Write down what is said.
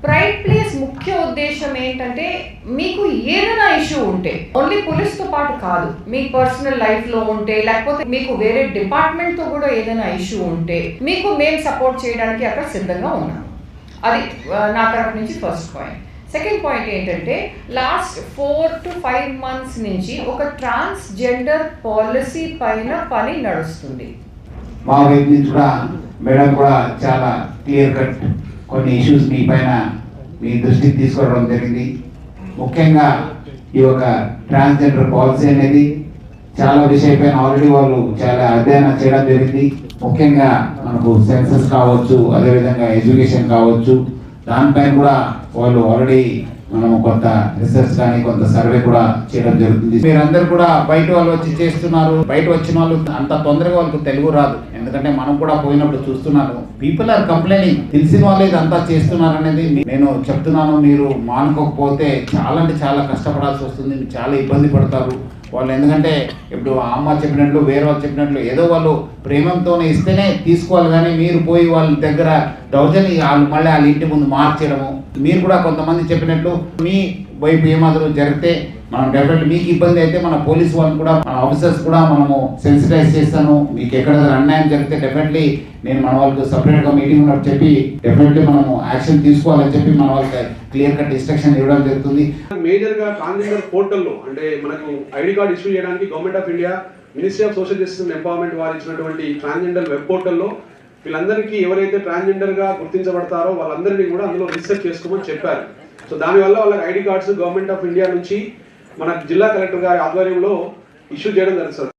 Pride place ముఖ్య ఉద్దేశం ఏంటంటే మీకు ఏదైనా ఇష్యూ ఉంటే ఓన్లీ పోలీస్తో పాటు కాదు, మీ పర్సనల్ లైఫ్లో ఉంటే లేకపోతే మీకు వేరే డిపార్ట్మెంట్తో కూడా ఏదైనా ఇష్యూ ఉంటే మీకు మేము సపోర్ట్ చేయడానికి అక్కడ సిద్ధంగా ఉన్నాము. అది నా తరఫు నుంచి ఫస్ట్ పాయింట్. సెకండ్ పాయింట్ ఏంటంటే లాస్ట్ 4 to 5 months నుంచి ఒక ట్రాన్స్జెండర్ పాలసీ పైన పని నడుస్తుంది. మా వైపు నుంచి కూడా మేడం కూడా చాలా క్లియర్ కట్ కొన్ని ఇష్యూస్ మీ పైన మీ దృష్టికి తీసుకురావడం జరిగింది. ముఖ్యంగా ఈ యొక్క ట్రాన్స్జెండర్ పాలసీ అనేది చాలా విషయపైన ఆల్రెడీ వాళ్ళు చాలా అధ్యయనం చేయడం జరిగింది. ముఖ్యంగా మనకు సెన్సస్ కావచ్చు, అదేవిధంగా ఎడ్యుకేషన్ కావచ్చు, దానిపైన కూడా వాళ్ళు ఆల్రెడీ మనము కొంత రీసెర్చ్ కానీ కొంత సర్వే కూడా చేయడం జరుగుతుంది. మీరందరూ కూడా బయట వాళ్ళు వచ్చి చేస్తున్నారు. బయట వచ్చిన వాళ్ళు అంత తొందరగా వాళ్ళకు తెలుగు రాదు, ఎందుకంటే మనం కూడా పోయినప్పుడు చూస్తున్నాను. పీపుల్ ఆర్ కంప్లైనింగ్, తెలిసిన వాళ్ళు ఇదంతా చేస్తున్నారు అనేది నేను చెప్తున్నాను. మీరు మానుకోకపోతే చాలా అంటే చాలా కష్టపడాల్సి వస్తుంది, చాలా ఇబ్బంది పడతారు వాళ్ళు. ఎందుకంటే ఇప్పుడు అమ్మ చెప్పినట్లు వేరే వాళ్ళు చెప్పినట్లు ఏదో వాళ్ళు ప్రేమంతోనే ఇస్తేనే తీసుకోవాలి, కానీ మీరు పోయి వాళ్ళ దగ్గర దౌర్జన్యం వాళ్ళు మళ్ళీ వాళ్ళ ఇంటి ముందు మార్చడము. మీరు కూడా కొంతమంది చెప్పినట్లు మీ వైపు ఏమాత్రం జరిగితే మనం డెఫినెట్లీ మీకు ఇబ్బంది అయితే మన పోలీస్ వాళ్ళు కూడా మన ఆఫీసర్స్ కూడా మనము సెన్సిటైజ్ చేస్తాను. మీకు ఎక్కడ అన్యాయం జరిగితే డెఫినెట్లీ నేను మన వాళ్ళకి సపరేట్గా మీటింగ్ ఉన్నట్టు చెప్పి డెఫినెట్లీ మనము యాక్షన్ తీసుకోవాలని చెప్పి మన వాళ్ళకి క్లియర్ కట్ ఇన్స్ట్రక్షన్ ఇవ్వడం జరుగుతుంది. మేజర్గా ట్రాన్స్జెండర్ పోర్టల్లో అంటే మనకు ఐడి కార్డ్ ఇష్యూ చేయడానికి government of India ministry of social justice and empowerment వారు ఇచ్చినటువంటి ట్రాన్స్జెండర్ వెబ్ పోర్టల్లో వీళ్ళందరికీ ఎవరైతే ట్రాన్స్జెండర్గా గుర్తించబడతారో వాళ్ళందరినీ కూడా అందులో రీసెర్చ్ చేసుకోమని చెప్పారు. సో దానివల్ల వాళ్ళకి ID cards government of India నుంచి మన జిల్లా కలెక్టర్ గారి ఆధ్వర్యంలో ఇష్యూ చేయడం జరుగుతుంది.